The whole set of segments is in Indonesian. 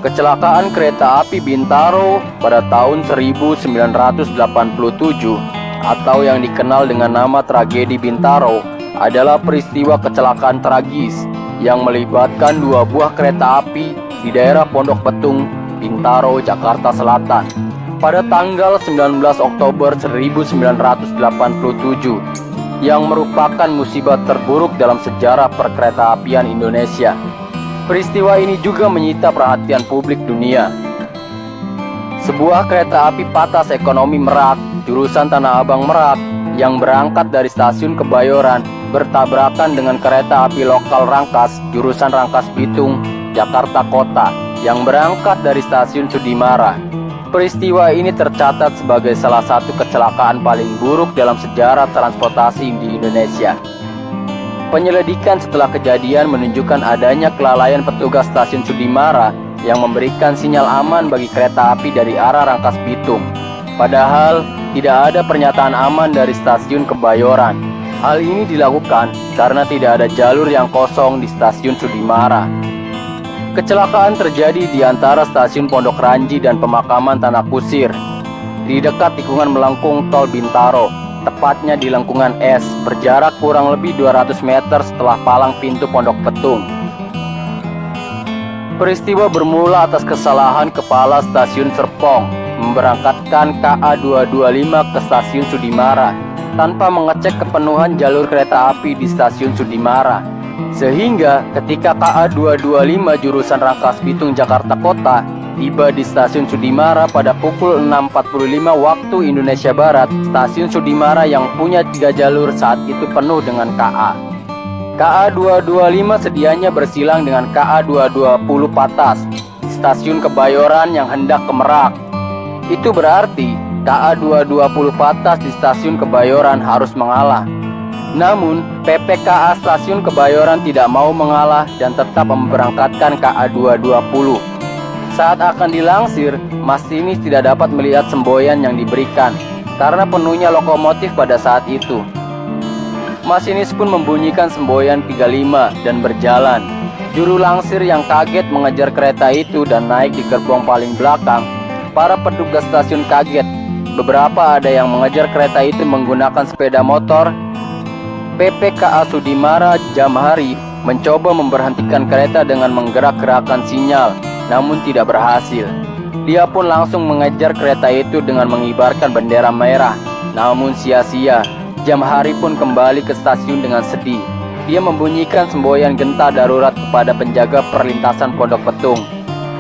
Kecelakaan kereta api Bintaro pada tahun 1987 atau yang dikenal dengan nama tragedi Bintaro adalah peristiwa kecelakaan tragis yang melibatkan dua buah kereta api di daerah Pondok Petung, Bintaro, Jakarta Selatan pada tanggal 19 Oktober 1987 yang merupakan musibah terburuk dalam sejarah perkeretaapian Indonesia. Peristiwa ini juga menyita perhatian publik dunia. Sebuah kereta api Patas Ekonomi Merak, jurusan Tanah Abang Merak, yang berangkat dari stasiun Kebayoran bertabrakan dengan kereta api lokal Rangkas, jurusan Rangkas Bitung, Jakarta Kota, yang berangkat dari stasiun Sudimara. Peristiwa ini tercatat sebagai salah satu kecelakaan paling buruk dalam sejarah transportasi di Indonesia. Penyelidikan setelah kejadian menunjukkan adanya kelalaian petugas stasiun Sudimara yang memberikan sinyal aman bagi kereta api dari arah Rangkas Bitung. Padahal tidak ada pernyataan aman dari stasiun Kebayoran. Hal ini dilakukan karena tidak ada jalur yang kosong di stasiun Sudimara. Kecelakaan terjadi di antara stasiun Pondok Ranji dan pemakaman Tanah Kusir, di dekat tikungan melengkung tol Bintaro, tepatnya di lengkungan es, berjarak kurang lebih 200 meter setelah palang pintu Pondok Petung. Peristiwa bermula atas kesalahan kepala stasiun Serpong memberangkatkan KA225 ke stasiun Sudimara tanpa mengecek kepenuhan jalur kereta api di stasiun Sudimara. Sehingga ketika KA225 jurusan Rangkas Bitung Jakarta Kota tiba di stasiun Sudimara pada pukul 6.45 waktu Indonesia Barat, stasiun Sudimara yang punya 3 jalur saat itu penuh dengan KA. KA225 sedianya bersilang dengan KA220 Patas di stasiun Kebayoran yang hendak ke Merak. Itu berarti KA220 Patas di stasiun Kebayoran harus mengalah. Namun, PPKA stasiun Kebayoran tidak mau mengalah dan tetap memberangkatkan KA220. Saat akan dilangsir, masinis tidak dapat melihat semboyan yang diberikan karena penuhnya lokomotif pada saat itu. Masinis pun membunyikan semboyan 35 dan berjalan. Juru langsir yang kaget mengejar kereta itu dan naik di gerbong paling belakang. Para petugas stasiun kaget. Beberapa ada yang mengejar kereta itu menggunakan sepeda motor. PPKA Sudimara Jamhari mencoba memberhentikan kereta dengan menggerak-gerakkan sinyal, namun tidak berhasil. Dia pun langsung mengejar kereta itu dengan mengibarkan bendera merah, namun sia-sia. Jamhari pun kembali ke stasiun dengan sedih. Dia membunyikan semboyan genta darurat kepada penjaga perlintasan Pondok Petung.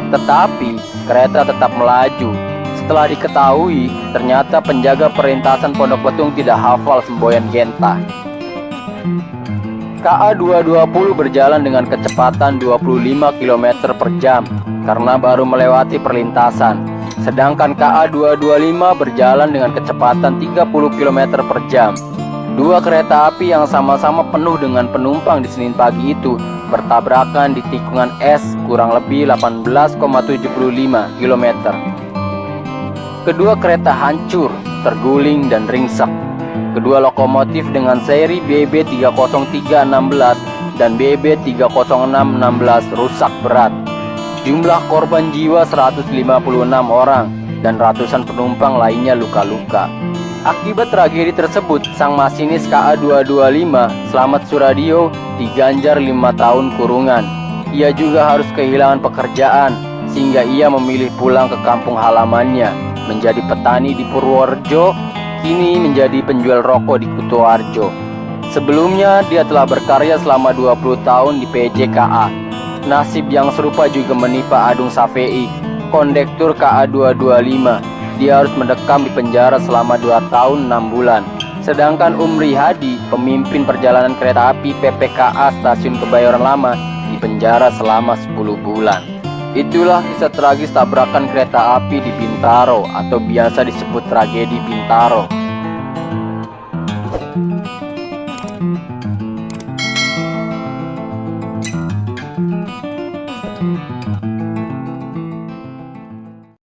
Tetapi kereta tetap melaju. Setelah diketahui, ternyata penjaga perlintasan Pondok Petung tidak hafal semboyan genta. KA220 berjalan dengan kecepatan 25 km per jam karena baru melewati perlintasan. Sedangkan KA225 berjalan dengan kecepatan 30 km per jam. Dua kereta api yang sama-sama penuh dengan penumpang di Senin pagi itu bertabrakan di tikungan es kurang lebih 18,75 km. Kedua kereta hancur, terguling dan ringsek. Kedua lokomotif dengan seri BB 30316 dan BB 30616 rusak berat. Jumlah korban jiwa 156 orang dan ratusan penumpang lainnya luka-luka. Akibat tragedi tersebut, sang masinis KA225 Slamet Suradio diganjar 5 tahun kurungan. Ia juga harus kehilangan pekerjaan sehingga ia memilih pulang ke kampung halamannya, menjadi petani di Purworejo, kini menjadi penjual rokok di Kutoarjo. Sebelumnya dia telah berkarya selama 20 tahun di PJKA. Nasib yang serupa juga menimpa Adung Safei, kondektur KA225. Dia harus mendekam di penjara selama 2 tahun 6 bulan. Sedangkan Umri Hadi, pemimpin perjalanan kereta api PPKA Stasiun Kebayoran Lama, di penjara selama 10 bulan. Itulah kisah tragis tabrakan kereta api di Bintaro atau biasa disebut tragedi Bintaro.